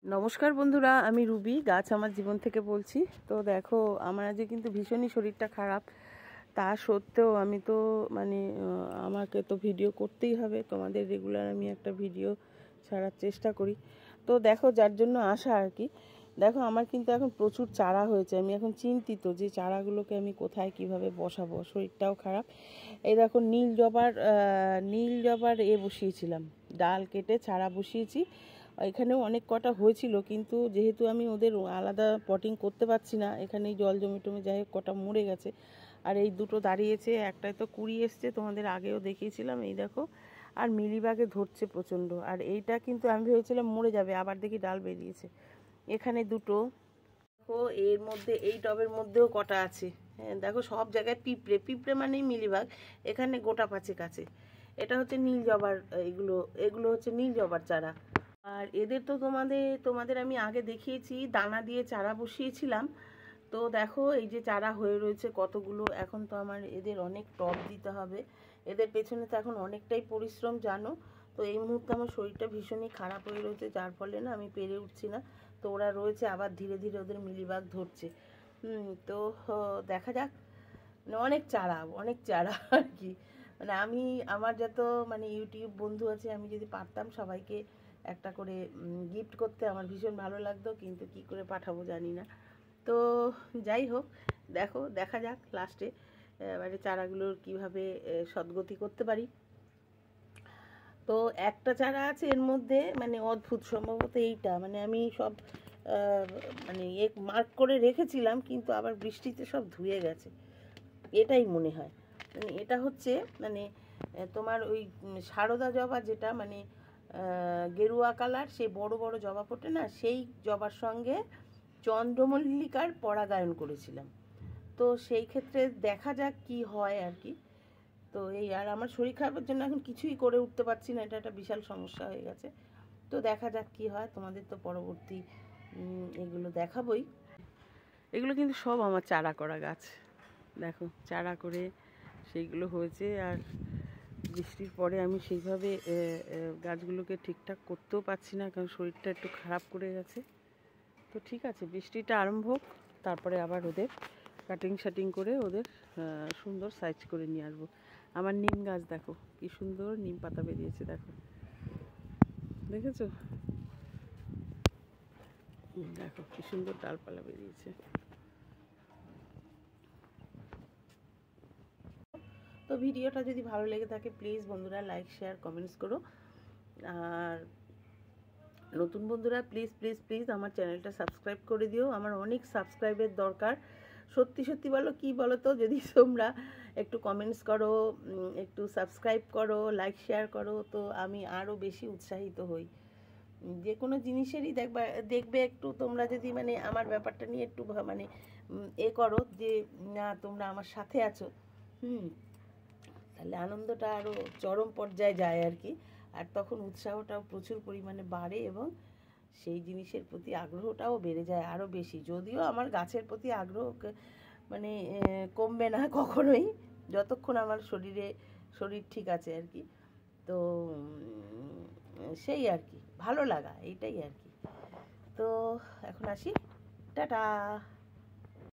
নমস্কার বন্ধুরা, আমি রুবি, গাছ আমার জীবন থেকে বলছি। তো দেখো, আমার আজকে কিন্তু ভীষণই শরীরটা খারাপ। তা সত্ত্বেও আমি তো আমাকে তো ভিডিও করতেই হবে, তোমাদের রেগুলার আমি একটা ভিডিও ছাড়ার চেষ্টা করি। তো দেখো, যার জন্য আসা আর কি। দেখো, আমার কিন্তু এখন প্রচুর চারা হয়েছে। আমি এখন চিন্তিত যে চারাগুলোকে আমি কোথায় কিভাবে বসাবো, শরীরটাও খারাপ। এই দেখো, নীল জবার বসিয়েছিলাম, ডাল কেটে চারা বসিয়েছি। এখানেও অনেক কটা হয়েছিল, কিন্তু যেহেতু আমি ওদের আলাদা পটিং করতে পারছি না, এখানেই জল জমে টমে যাই হোক কটা মরে গেছে। আর এই দুটো দাঁড়িয়েছে, একটায় তো কুড়ি এসছে, তোমাদের আগেও দেখিয়েছিলাম, এই দেখো। আর মিলিবাগে ধরছে প্রচণ্ড। আর এইটা কিন্তু আমি ভেবেছিলাম মরে যাবে, আবার দেখি ডাল বেরিয়েছে। এখানে দুটো দেখো, এর মধ্যে এই টবের মধ্যেও কটা আছে। হ্যাঁ দেখো, সব জায়গায় পিঁপড়ে পিঁপড়ে মানেই মিলিবাগ। এখানে গোটা পাঁচেক আছে। এটা হচ্ছে নীল জবার, এগুলো এগুলো হচ্ছে নীল জবার চারা। আর এদের তো তোমাদের আমি আগে দেখিয়েছি, দানা দিয়ে চারা বসিয়েছিলাম। তো দেখো, এই যে চারা হয়ে রয়েছে কতগুলো। এখন তো আমার এদের অনেক টব দিতে হবে। এদের পেছনে তো এখন অনেকটাই পরিশ্রম, জানো। তো এই মুহূর্তে আমার শরীরটা ভীষণই খারাপ হয়ে রয়েছে, যার ফলে না আমি পেরে উঠছি না। তো ওরা রয়েছে, আবার ধীরে ধীরে ওদের মিলিবাগ ধরছে। তো দেখা যাক। অনেক চারা আর কি। আমি আমার যত ইউটিউব বন্ধু আছে, আমি যদি পারতাম সবাইকে একটা করে গিফট করতে, আমার ভীষণ ভালো লাগতো, কিন্তু কি করে পাঠাবো জানি না। তো যাই হোক, দেখা যাক লাস্টে এবারে চারাগুলোর কিভাবে সদ্গতি করতে পারি। তো একটা চারা আছে এর মধ্যে, অদ্ভুত, সম্ভবত এইটা, আমি সব মার্ক করে রেখেছিলাম, কিন্তু আবার বৃষ্টিতে সব ধুয়ে গেছে, এটাই মনে হয়। এটা হচ্ছে তোমার ওই সারদা জবা, যেটা গেরুয়া কালার, সেই বড় বড় জবা ফোটে না, সেই জবার সঙ্গে চন্দ্রমল্লিকার পরাগায়ন করেছিলাম। তো সেই ক্ষেত্রে দেখা যাক কি হয় আর কি। তো এই, আর আমার শরীর খারাপের জন্য এখন কিছুই করে উঠতে পারছি না, এটা একটা বিশাল সমস্যা হয়ে গেছে। তো দেখা যাক কি হয়, তোমাদের তো পরবর্তী এগুলো দেখাবই। এগুলো কিন্তু সব আমার চারা করা গাছ। দেখো, চারা করে সেইগুলো হয়েছে। আর বৃষ্টির পরে আমি সেইভাবে গাছগুলোকে ঠিকঠাক করতেও পারছি না, কারণ শরীরটা একটু খারাপ করে গেছে। তো ঠিক আছে, বৃষ্টিটা আরম্ভ হোক, তারপরে আবার ওদের কাটিং শাটিং করে ওদের সুন্দর সাইজ করে নিয়ে আসবো। আমার নিম গাছ দেখো, কি সুন্দর নিম পাতা বেরিয়েছে, দেখো, দেখেছো? দেখো কি সুন্দর ডালপালা বেরিয়েছে। তো ভিডিওটা যদি ভালো লেগে থাকে, প্লিজ বন্ধুরা লাইক শেয়ার কমেন্টস করো। আর নতুন বন্ধুরা প্লিজ প্লিজ প্লিজ আমার চ্যানেলটা সাবস্ক্রাইব করে দিও। আমার অনেক সাবস্ক্রাইবের দরকার। সত্যি সত্যি বলো, কি বলো তো, যদি তোমরা একটু কমেন্টস করো, একটু সাবস্ক্রাইব করো, লাইক শেয়ার করো, তো আমি আরও বেশি উৎসাহিত হই। যে কোনো জিনিসেরই দেখবে একটু তোমরা যদি আমার ব্যাপারটা নিয়ে একটু করো, যে না তোমরা আমার সাথে আছো, তাহলে আনন্দটা আরও চরম পর্যায়ে যায় আর কি। আর তখন উৎসাহটাও প্রচুর পরিমাণে বাড়ে, এবং সেই জিনিসের প্রতি আগ্রহটাও বেড়ে যায় আরও বেশি। যদিও আমার গাছের প্রতি আগ্রহ কমবে না কখনোই, যতক্ষণ আমার শরীর ঠিক আছে আর কি। তো সেই আর কি, ভালো লাগা এইটাই আর কি। তো এখন আসি, টাটা।